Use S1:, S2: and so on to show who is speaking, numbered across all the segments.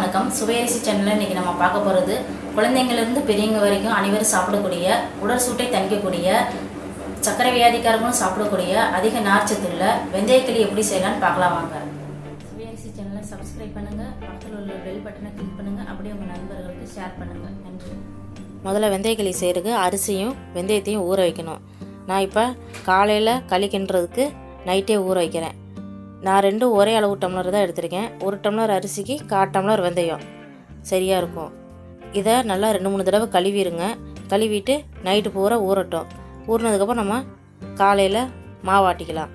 S1: வணக்கம். சுவையரசி சேனலில் இன்றைக்கி நம்ம பார்க்க போகிறது குழந்தைங்கள்லேருந்து பெரியவங்க வரைக்கும் அனைவரும் சாப்பிடக்கூடிய, உடல் சூட்டை தணிக்கக்கூடிய, சர்க்கரை வியாதிக்காரங்களும் சாப்பிடக்கூடிய அதிக நார்ச்சத்துள்ள வெந்தயக்களி எப்படி செய்யலான்னு பார்க்கலாம் வாங்க. சுவையரசி சேனலை சப்ஸ்கிரைப் பண்ணுங்கள், பக்கத்தில் உள்ள பெல் பட்டனை கிளிக் பண்ணுங்கள், அப்படியே உங்கள் நண்பர்களுக்கு ஷேர் பண்ணுங்கள். நன்றி. முதல்ல வெந்தயக்களி செய்கிறதுக்கு அரிசியும் வெந்தயத்தையும் ஊற வைக்கணும். நான் இப்போ காலையில் களி கிண்டுறதுக்கு நைட்டே ஊற வைக்கிறேன். நான் ரெண்டும் ஒரே அளவு டம்ளர் தான் எடுத்திருக்கேன். ஒரு டம்ளர் அரிசிக்கு 1/4 டம்ளர் வெந்தயம் சரியாக இருக்கும். இதை நல்லா 2-3 தடவை கழுவிடுங்க. கழுவிட்டு நைட்டு பூரா ஊறட்டும். ஊறினதுக்கப்புறம் நம்ம காலையில் மாவாட்டிக்கலாம்.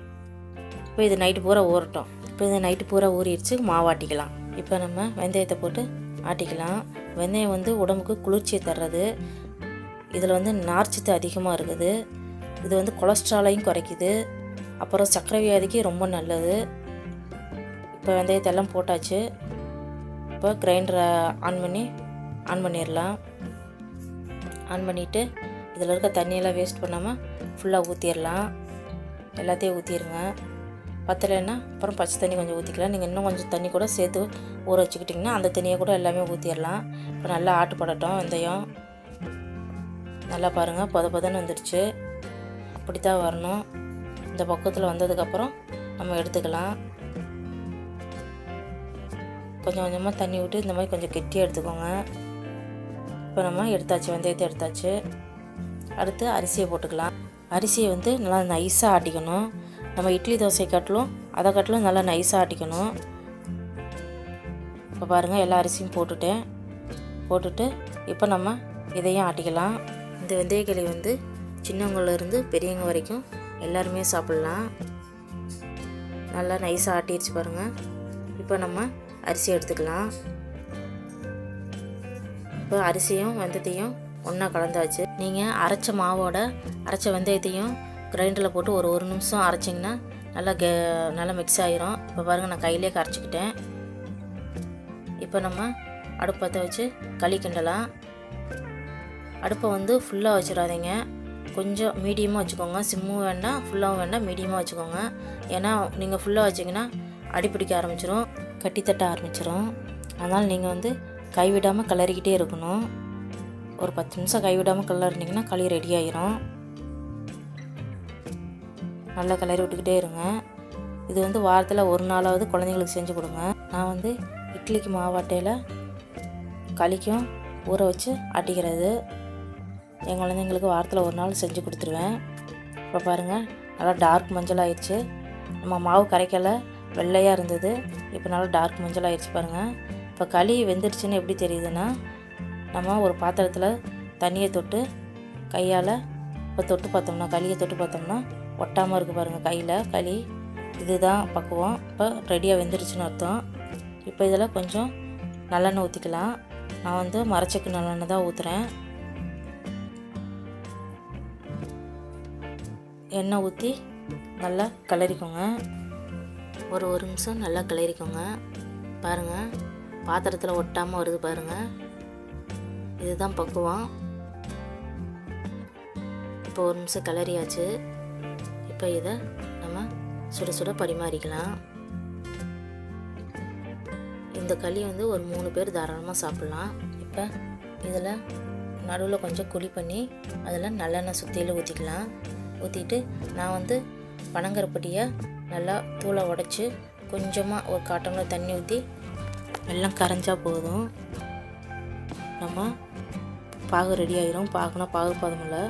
S1: இப்போ இது நைட்டு பூரா ஊறட்டும். இப்போ இது நைட்டு பூரா ஊறிடுச்சு, மாவாட்டிக்கலாம். இப்போ நம்ம வெந்தயத்தை போட்டு ஆட்டிக்கலாம். வெந்தயம் உடம்புக்கு குளிர்ச்சியை தர்றது. இதில் நார்ச்சத்து அதிகமாக இருக்குது. இது கொலஸ்ட்ராலையும் குறைக்குது. அப்புறம் சர்க்கரை வியாதிக்கு ரொம்ப நல்லது. இப்போ வெந்தயத்தெல்லாம் போட்டாச்சு. இப்போ கிரைண்டரை ஆன் பண்ணிடலாம். ஆன் பண்ணிவிட்டு இதில் இருக்க தண்ணியெல்லாம் வேஸ்ட் பண்ணாமல் ஃபுல்லாக ஊற்றிடலாம். எல்லாத்தையும் ஊற்றிடுங்க. பத்தலைன்னா அப்புறம் பச்சை தண்ணி கொஞ்சம் ஊற்றிக்கலாம். நீங்கள் இன்னும் கொஞ்சம் தண்ணி கூட சேர்த்து ஊற வச்சுக்கிட்டிங்கன்னா அந்த தண்ணியை கூட எல்லாமே ஊற்றிடலாம். இப்போ நல்லா ஆட்டுப்படட்டும். வெந்தயம் நல்லா பாருங்கள், பொதன்னு வந்துடுச்சு. அப்படி தான் வரணும். இந்த பக்கத்தில் வந்ததுக்கப்புறம் நம்ம எடுத்துக்கலாம். கொஞ்சம் கொஞ்சமாக தண்ணி விட்டு இந்த மாதிரி கொஞ்சம் கெட்டியாக எடுத்துக்கோங்க. இப்போ நம்ம எடுத்தாச்சு, வெந்தயத்தை எடுத்தாச்சு. அடுத்து அரிசியை போட்டுக்கலாம். அரிசியை நல்லா நைஸாக ஆட்டிக்கணும். நம்ம இட்லி தோசை அதை காட்டிலும் நல்லா நைஸாக ஆட்டிக்கணும். இப்போ பாருங்கள், எல்லா அரிசியும் போட்டுட்டு இப்போ நம்ம இதையும் ஆட்டிக்கலாம். இந்த வெந்தயக்களி சின்னவங்கலேருந்து பெரியவங்க வரைக்கும் எல்லாருமே சாப்பிட்லாம். நல்லா நைஸாக ஆட்டிடுச்சு பாருங்கள். இப்போ நம்ம அரிசி எடுத்துக்கலாம். இப்போ அரிசியும் வெந்தயத்தையும் ஒன்றா கலந்தாச்சு. நீங்கள் அரைச்ச வெந்தயத்தையும் கிரைண்டரில் போட்டு ஒரு நிமிஷம் அரைச்சிங்கன்னா நல்லா மிக்ஸ் ஆகிரும். இப்போ பாருங்கள், நான் கையிலே கரைச்சிக்கிட்டேன். இப்போ நம்ம அடுப்பத்தை வச்சு களி கிண்டலாம். அடுப்பை ஃபுல்லாக வச்சிடாதீங்க, கொஞ்சம் மீடியமாக வச்சுக்கோங்க. சிம்மும் வேண்டாம், ஃபுல்லாகவும் வேண்டாம், மீடியமாக வச்சுக்கோங்க. ஏன்னா நீங்கள் ஃபுல்லாக வச்சிங்கன்னா அடிப்பிடிக்க ஆரம்பிச்சிடும், கட்டித்தட்ட ஆரம்பிச்சிடும். அதனால் நீங்கள் கைவிடாமல் கிளறிக்கிட்டே இருக்கணும். ஒரு 10 நிமிஷம் கைவிடாமல் கிளறினீங்கன்னா களி ரெடி ஆகிரும். நல்லா கிளறி விட்டுக்கிட்டே இருங்க. இது வாரத்தில் ஒரு நாளாவது குழந்தைங்களுக்கு செஞ்சு கொடுங்க. நான் இட்லிக்கு மாவாட்டையில் களிக்கும் ஊற வச்சு ஆட்டிக்கிறது. என் குழந்தைங்களுக்கு வாரத்தில் ஒரு நாள் செஞ்சு கொடுத்துருவேன். இப்போ பாருங்கள், நல்லா டார்க் மஞ்சள் ஆயிடுச்சு. நம்ம மாவு கரைக்கலை, வெள்ளையாக இருந்தது. இப்போ நல்லா டார்க் மஞ்சள் ஆயிடுச்சு பாருங்கள். இப்போ களி வெந்துடுச்சுன்னு எப்படி தெரியுதுன்னா, நம்ம ஒரு பாத்திரத்தில் தண்ணியை தொட்டு கையால் இப்போ களியை தொட்டு பார்த்தோம்னா ஒட்டாமல் இருக்குது பாருங்கள் கையில் களி. இதுதான் பக்குவம். இப்போ ரெடியாக வெந்துடுச்சுன்னு அர்த்தம். இப்போ இதில் கொஞ்சம் நல்லெண்ணெய் ஊற்றிக்கலாம். நான் மரச்செக்கு நல்லெண்ணெய் தான் ஊற்றுறேன். எண்ணெய் ஊற்றி நல்லா கிளறிக்கோங்க. ஒரு நிமிஷம் நல்லா கிளறிக்கோங்க. பாருங்கள், பாத்திரத்தில் ஒட்டாமல் வருது பாருங்கள். இதுதான் பக்குவம். இப்போ ஒரு நிமிஷம் கிளறியாச்சு. இப்போ இதை நம்ம சுட பரிமாறிக்கலாம். இந்த களி ஒரு 3 பேர் தாராளமாக சாப்பிட்லாம். இப்போ இதில் நடுவில் கொஞ்சம் குழி பண்ணி அதில் நல்லெண்ணெய் சுற்றியில் ஊற்றிக்கலாம். ஊற்றிட்டு நான் பனங்கருப்பட்டியை நல்லா தூளை உடச்சி கொஞ்சமாக ஒரு 1/4 டம்ளர் தண்ணி ஊற்றி வெல்லம் கரைஞ்சா போதும். நம்ம பாகு ரெடி ஆகிரும். பாகு பதமில்லை.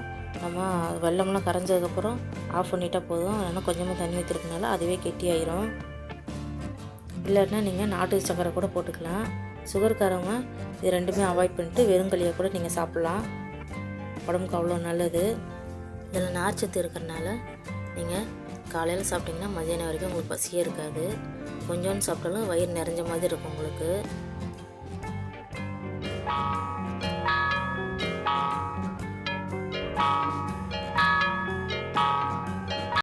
S1: நம்ம வெல்லம்லாம் கரைஞ்சதுக்கப்புறம் ஆஃப் பண்ணிட்டா போதும். இல்லைன்னா கொஞ்சமாக தண்ணி ஊற்றிருக்கனால அதுவே கெட்டி ஆகிரும். இல்லைன்னா நீங்கள் நாட்டு சக்கரை கூட போட்டுக்கலாம். சுகர்காரவங்க இது ரெண்டுமே அவாய்ட் பண்ணிவிட்டு வெறுங்களியை கூட நீங்கள் சாப்பிட்லாம். உடம்புக்கு அவ்வளோ நல்லது. இதில் நார்ச்சத்து இருக்கிறனால நீங்கள் காலையில் சாப்பிட்டிங்கன்னா மதியானம் வரைக்கும் உங்களுக்கு பசியே இருக்காது. கொஞ்சோன்னு சாப்பிட்டாலும் வயிறு நிறைஞ்ச மாதிரி இருக்கும் உங்களுக்கு.